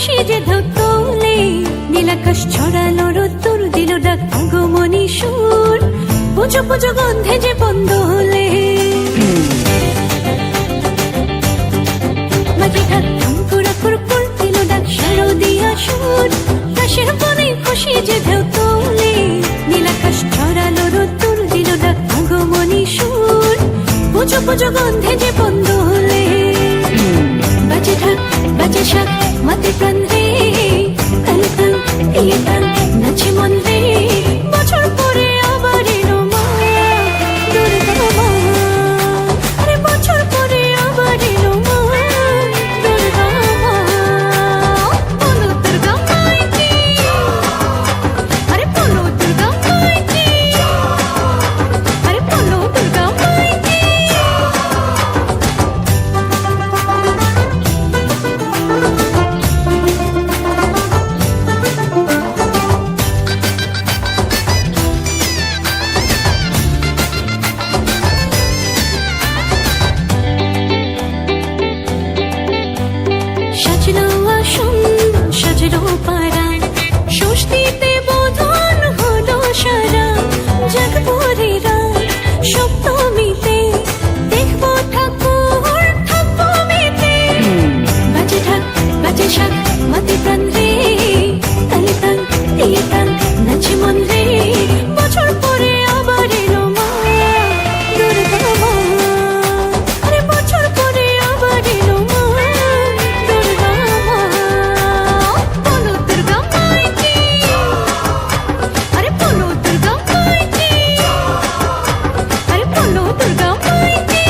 খুশি যে ঢেউ তোলে, নীলাকাশ ছড়ালো রোদ্দুর দিল ডাক আগমনী সুর, পুজো পুজো গন্ধে যে বন্ধ হলে মাঝে ঢাক ঢঙ্কুরা কুরকুর দিল ডাক শারদিয়া সুর, কাশের বনে খুশি যে ঢেউ তোলে, নীলাকাশ ছড়ালো রোদ্দুর দিল ডাক আগমনী সুর, পুজো পুজো গন্ধে যে বন্ধ হলে বাজে ঢাক বাজে শাক মাতে প্রাণ রে, তাল তাল দিয়ে তাল নাচে মন রে, বছর পরে আবার এলো মা দুর্গা মা, আরে বছর পরে আবার এলো মা দুর্গা মা, বলো দুর্গা মাই কি, আরে বলো দুর্গা মাই কি, আরে বলো দুর্গা মাই কি। সাজলো আসন সাজলো পাড়া, ষষ্ঠীতে বোধন হলো সারা, জাগবো রে রাত সপ্তমীতে, দেখবো ঠাকুর থাকবো মেতে, বাজে ঢাক বাজে শাক মাতে প্রাণ রে, তালে তাল দিয়ে তাল নাচে মন রে, বছর পরে আবার এলো মা দুর্গা মা, আরে বছর পরে আবার এলো মা দুর্গা মা, বলো দুর্গা মাই কি, আরে বলো দুর্গা মাই কি, আরে বলো দুর্গা মাই কি।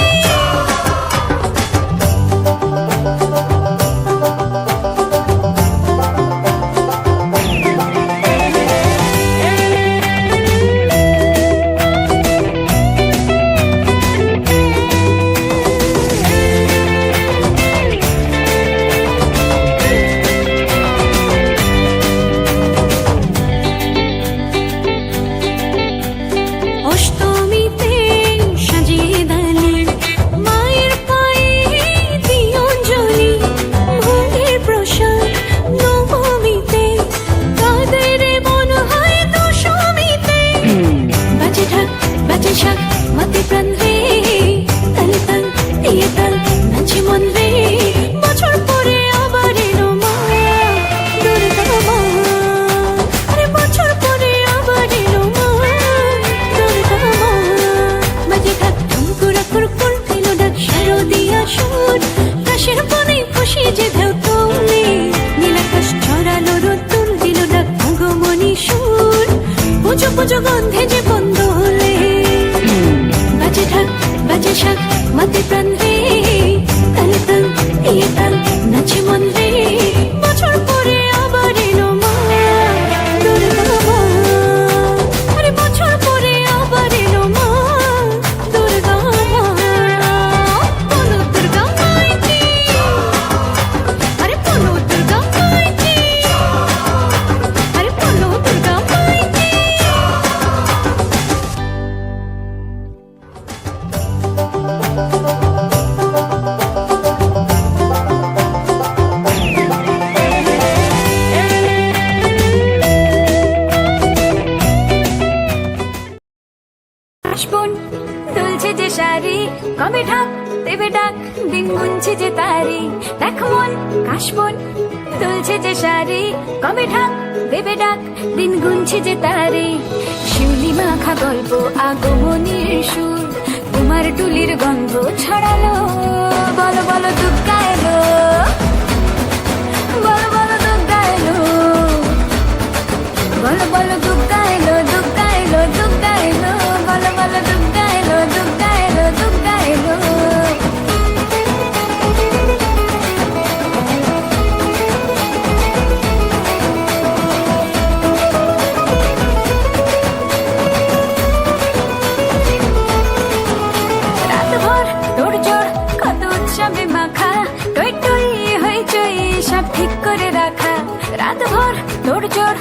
অষ্টমীতে সাজিয়ে দালি, মায়ের পায়ে দিই অঞ্জলি, ভোগের প্রসাদ নবমীতে, কাদের মন হয় দশমীতে, বাজে ঢাক বাজে শাক মাতে প্রাণ রে, তালে তাল দিয়ে তাল নাচে মন রে, বছর পরে আবার এলো মা দুর্গা মা, আরে বছর পরে আবার এলো মা দুর্গা মা, বাজে ঢাক ঢঙ্কুরা কুরকুর দিল ডাক শারদিয়া সুর, কাশের বনে খুশি যে ঢেউ তোলে, নীলাকাশ ছড়ালো রোদ্দুর দিল ডাক আগমনী সুর, পুজো পুজো গন্ধে যে বন্ধ হলে বাজে ঢাক বাজে শাক মাতে প্রাণ রে, তালে তাল দিয়ে তাল নাচে মন রে, বছর পরে আবার এলো মা দুর্গা মা, আরে বছর পরে আবার এলো মা দুর্গা মা, বলো দুর্গা মাই কি, আরে বলো দুর্গা মাই কি, আরে বলো দুর্গা মাই কি। কাশবন দুলছে যে শাড়ি, কবে ঢাক দেবে ডাক দিন গুনছে যে তারি, দেখ মন কাশবন দুলছে যে শাড়ি, কবে ঢাক দেবে ডাক দিন গুনছে যে তারি, শিউলি মাখা গল্প আগমনীর সুর, তোমার টুলির গন্ধ ছড়ালো, বলো বলো দুর্গা এলো, বলো বলো দুর্গা এলো, বলো বলো দুর্গা এলো দুর্গা এলো দুর্গা এলো, বলো বলো দুর্গা এলো দুর্গা এলো দুর্গা এলো। রাতভর তোড়জোড় কত উৎসবে মাখা, টই টই হইচই সব ঠিক করে রাখা, রাতভর তোড়জোড়